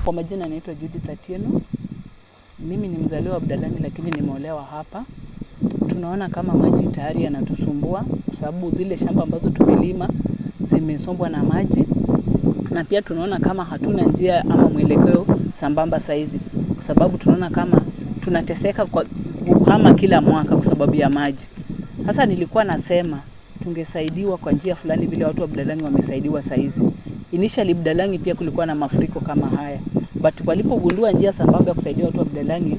Kwa majina naitwa Judith Atieno. Mimi ni mzaliwa wa Budalangi lakini nimeolewa hapa. Tunaona kama maji tayari yanatusumbua kwa sababu zile shamba ambazo tumelima zimesombwa na maji, na pia tunaona kama hatuna njia ama mwelekeo sambamba saizi kwa sababu tunaona kama tunateseka kama kila mwaka kwa sababu ya maji. Sasa nilikuwa nasema tungesaidiwa kwa njia fulani vile watu wa Budalangi wamesaidiwa saizi. Initially Budalangi pia kulikuwa na mafuriko kama haya, but walipogundua njia sambamba ya kusaidia watu wa Budalangi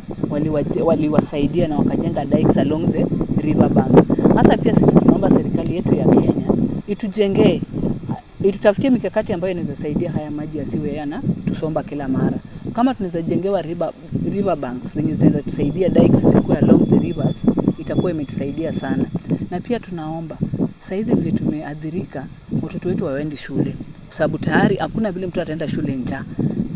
waliwasaidia na wakajenga dikes along the river banks. Hasa pia sisi tunaomba serikali yetu ya Kenya itujengee, itutafutie mikakati ambayo inaweza saidia haya maji yasiwe yana tusomba kila mara. Kama tunaweza jengewa river banks zenye zinaweza tusaidia dikes zikuwe along the rivers, itakuwa imetusaidia sana. Na pia tunaomba saizi vile tumeadhirika, watoto wetu waende shule kwa sababu tayari hakuna vile mtu ataenda shule njaa.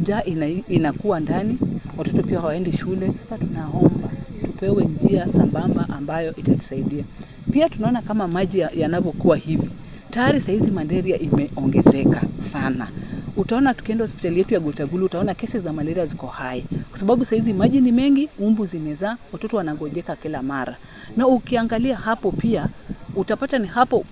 Njaa inakuwa ndani, watoto pia hawaendi shule. Sasa tunaomba tupewe njia sambamba ambayo itatusaidia. Pia tunaona kama maji yanavyokuwa hivi, tayari saizi malaria imeongezeka sana. Utaona tukienda hospitali yetu ya Gotagulu utaona kesi za malaria ziko high kwa sababu saizi maji ni mengi, umbu zimezaa, watoto wanangojeka kila mara. Na ukiangalia hapo pia utapata ni hapo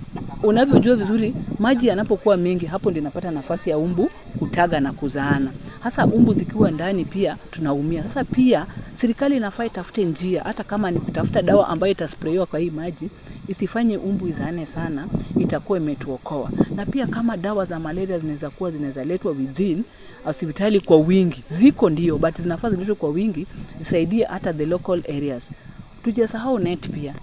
unavyojua vizuri maji yanapokuwa mengi, hapo ndio napata nafasi ya umbu kutaga na kuzaana. Hasa umbu zikiwa ndani pia tunaumia. Sasa pia serikali inafaa itafute njia, hata kama ni kutafuta dawa ambayo itasprayiwa kwa hii maji, isifanye umbu izaane sana, itakuwa imetuokoa. Na pia kama dawa za malaria zinaweza letwa within hospitali kwa wingi, ziko ndio, but zinafaa ziletwe kwa wingi, zisaidie hata the local areas. Tujasahau net pia.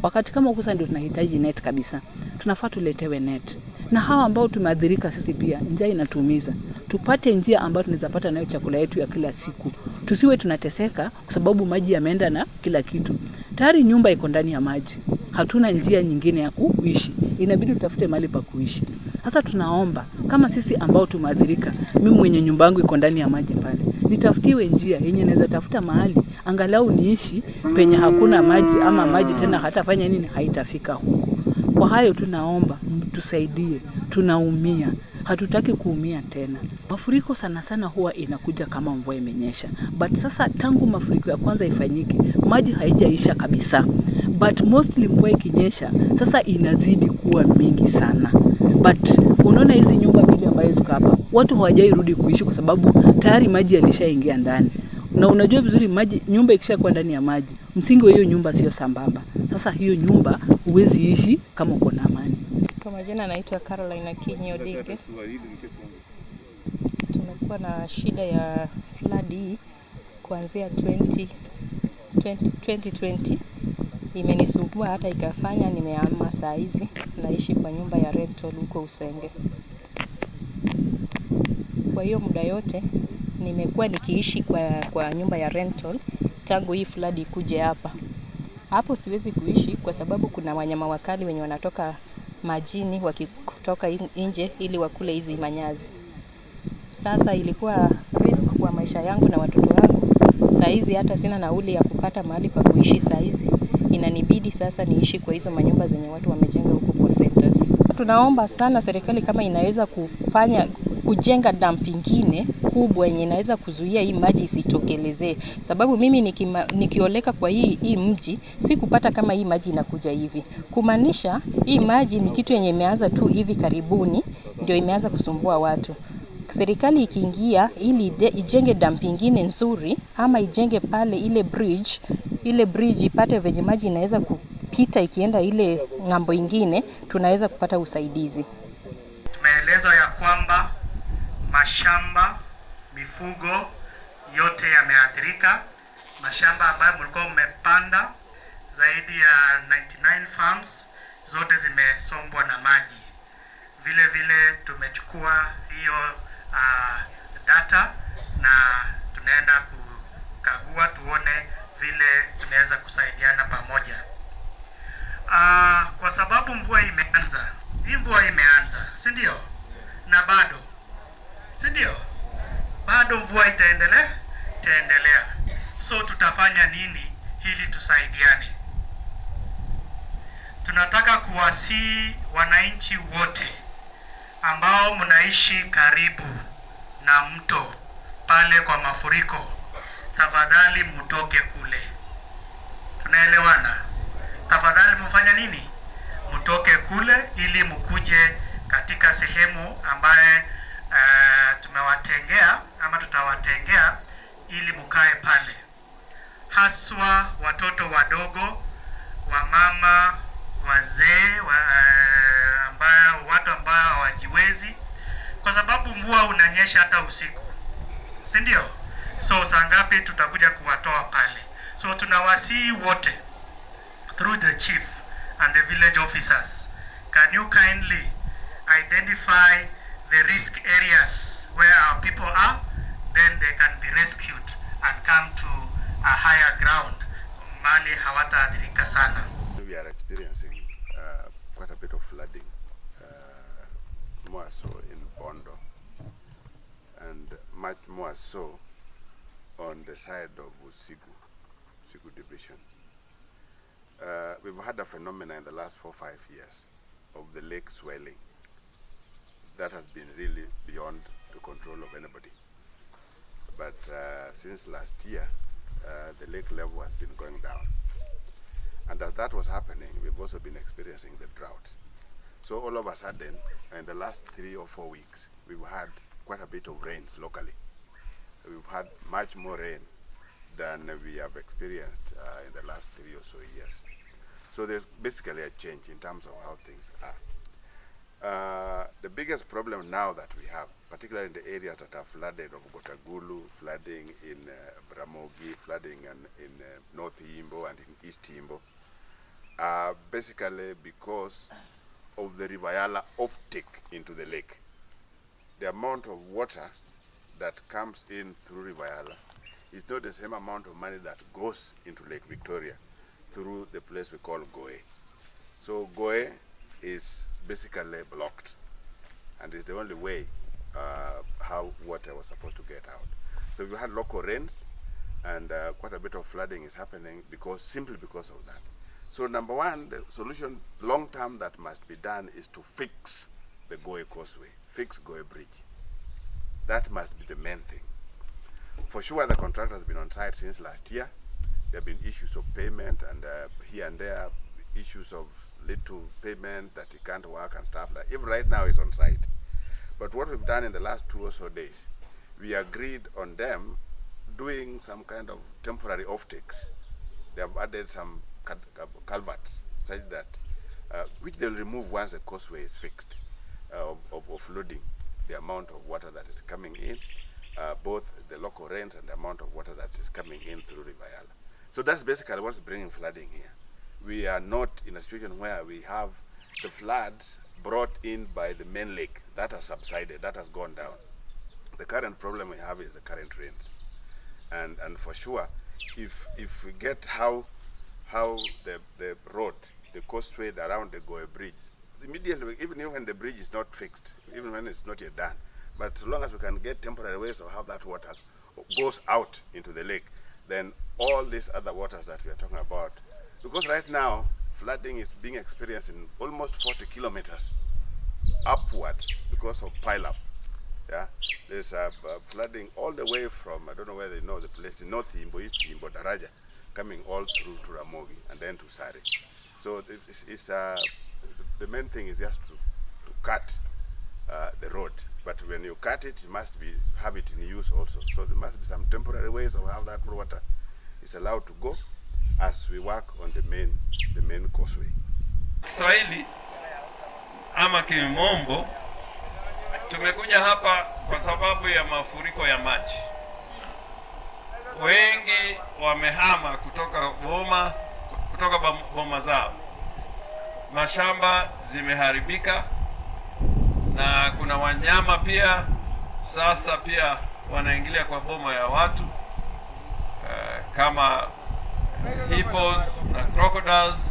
Wakati kama huko ndio tunahitaji net kabisa, tunafaa tuletewe net. Na hawa ambao tumeadhirika sisi pia, njaa inatuumiza. Tupate njia ambayo tunaweza pata nayo chakula yetu ya kila siku. Tusiwe tunateseka kwa sababu maji yameenda na kila kitu. Tayari nyumba iko ndani ya maji. Hatuna njia nyingine ya kuishi. Inabidi tutafute mahali pa kuishi. Sasa tunaomba kama sisi ambao tumeadhirika, mimi mwenye nyumba yangu iko ndani ya maji pale, nitafutiwe njia yenye naweza tafuta mahali angalau niishi penye hakuna maji, ama maji tena hatafanya nini, haitafika huko. Kwa hayo tunaomba tusaidie, tunaumia, hatutaki kuumia tena. Mafuriko sana sana huwa inakuja kama mvua imenyesha, but sasa tangu mafuriko ya kwanza ifanyike maji haijaisha kabisa, but mostly mvua ikinyesha sasa inazidi kuwa mingi sana. But unaona hizi nyumba mbili ambazo ziko hapa, watu hawajairudi kuishi kwa sababu tayari maji yalishaingia ndani. Na unajua vizuri maji, nyumba ikishakuwa ndani ya maji, msingi wa hiyo nyumba sio sambamba. Sasa hiyo nyumba huwezi ishi kama uko na amani. Kwa majina naitwa Caroline Dige. Tumekuwa na shida ya flood hii kuanzia 2020. Imenisumbua hata ikafanya nimehama saa hizi naishi kwa nyumba ya rental huko Usenge. Kwa hiyo muda yote nimekuwa nikiishi kwa nyumba ya rental tangu hii flood ikuje hapa. Hapo siwezi kuishi kwa sababu kuna wanyama wakali wenye wanatoka majini wakitoka nje ili wakule hizi manyazi. Sasa ilikuwa risk kwa maisha yangu na watoto wangu. Saa hizi hata sina nauli ya kupata mahali pa kuishi saa hizi. Inanibidi sasa niishi kwa hizo manyumba zenye watu wamejenga huko kwa centers. Tunaomba sana serikali kama inaweza kujenga dam ingine kubwa yenye inaweza kuzuia hii maji isitokelezee. Sababu mimi nikioleka kwa hii mji sikupata kama hii maji inakuja hivi. Kumaanisha hii maji ni kitu yenye imeanza tu hivi karibuni ndio imeanza kusumbua watu. Serikali ikiingia ili ijenge dam ingine nzuri ama ijenge pale ile bridge ipate venye maji inaweza kupita ikienda ile ngambo ingine, tunaweza kupata usaidizi. Tumeelezwa ya kwamba mashamba, mifugo yote yameathirika. Mashamba ambayo mlikuwa mmepanda zaidi ya 99 farms zote zimesombwa na maji. Vile vile tumechukua hiyo data na tunaenda kukagua tuone vile tunaweza kusaidiana pamoja. Kwa sababu mvua imeanza, si ndio? Na bado mvua itaendelea. So tutafanya nini ili tusaidiane? Tunataka kuwasihi wananchi wote ambao mnaishi karibu na mto, pale kwa mafuriko, tafadhali mtoke kule. Tunaelewana? Tafadhali mfanya nini? Mtoke kule ili mkuje katika sehemu ambaye tumewatengea ama tutawatengea ili mkae pale. Haswa watoto wadogo, wamama, wazee, watu ambao hawajiwezi, kwa sababu mvua unanyesha hata usiku, si ndio? So saa ngapi tutakuja kuwatoa pale? So tunawasihi wote through the chief and the village officers, can you kindly identify the risk areas where our people are, then they can be rescued and come to a higher ground, mali hawataathirika sana. We are experiencing quite a bit of flooding, more so in Bondo, and much more so on the side of Usigu division. We've had a phenomenon in the last 4 or 5 years of the lake swelling that has been really beyond the control of anybody. But since last year, the lake level has been going down. And as that was happening, we've also been experiencing the drought. So all of a sudden, in the last 3 or 4 weeks, we've had quite a bit of rains locally. We've had much more rain than we have experienced in the last 3 or so years. So there's basically a change in terms of how things are. The biggest problem now that we have, particularly in the areas that are flooded of Gotagulu, flooding in Bramogi, flooding in North Yimbo and in East Yimbo, are basically because of the Rivayala offtake into the lake. The amount of water that comes in through Rivayala is not the same amount of money that goes into Lake Victoria through the place we call Goye. So Goye is basically blocked, and is the only way how water was supposed to get out. So we had local rains, and quite a bit of flooding is happening simply because of that. So number one, the solution long term that must be done is to fix the Goye Causeway, fix Goye Bridge. That must be the main thing. For sure, the contractor has been on site since last year. There have been issues of payment, and here and there issues of little payment that he can't work and stuff like that. Even right now he's on site. But what we've done in the last 2 or so days, we agreed on them doing some kind of temporary offtakes. They have added some culverts such that which they'll remove once the causeway is fixed, of offloading the amount of water that is coming in, both the local rains and the amount of water that is coming in through Rivayala. So that's basically what's bringing flooding here. We are not in a situation where we have the floods brought in by the main lake. That has subsided, that has gone down. The current problem we have is the current rains. And for sure, if we get how the road, the causeway around the Goye Bridge, immediately, even when the bridge is not fixed, even when it's not yet done, but as long as we can get temporary ways of how that water goes out into the lake, then all these other waters that we are talking about, because right now flooding is being experienced in almost 40 kilometers upwards because of pile-up. Yeah, there's flooding all the way from, I don't know whether you know the place, in North Yimbo, East Yimbo, Daraja, coming all through to Ramogi and then to Sari. So the main thing is just to cut the road. But when you cut it, you must have it in use also. So there must be some temporary ways of how that water is allowed to go as we work on the main causeway. Kiswahili ama Kimombo, tumekuja hapa kwa sababu ya mafuriko ya maji. Wengi wamehama kutoka boma zao. Mashamba zimeharibika na kuna wanyama pia sasa pia wanaingilia kwa boma ya watu kama hippos na crocodiles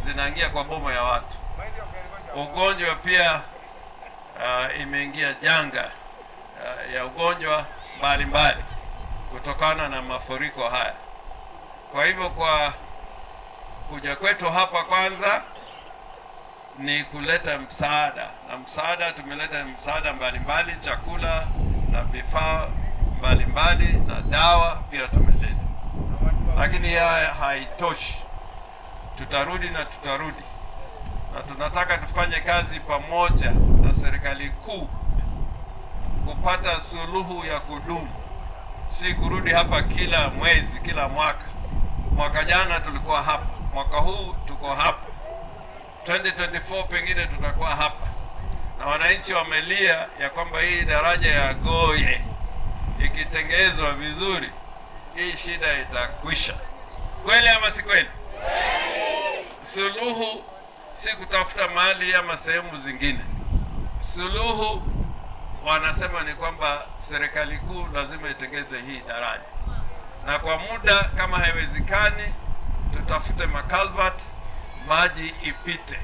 zinaingia kwa boma ya watu. Ugonjwa pia imeingia janga ya ugonjwa mbalimbali kutokana na mafuriko haya. Kwa hivyo kwa kuja kwetu hapa kwanza ni kuleta msaada, na tumeleta msaada mbalimbali, chakula na vifaa mbalimbali na dawa pia tumeleta, lakini haya haitoshi. Tutarudi na tunataka tufanye kazi pamoja na serikali kuu kupata suluhu ya kudumu, si kurudi hapa kila mwezi, kila mwaka. Mwaka jana tulikuwa hapa, mwaka huu tuko hapa, 2024 pengine tutakuwa hapa, na wananchi wamelia ya kwamba hii daraja ya Goye ikitengezwa vizuri, hii shida itakwisha. Kweli ama si kweli? Suluhu si kutafuta mali ama sehemu zingine. Suluhu wanasema ni kwamba serikali kuu lazima itengeze hii daraja, na kwa muda kama haiwezekani, tutafute makalvat, maji ipite.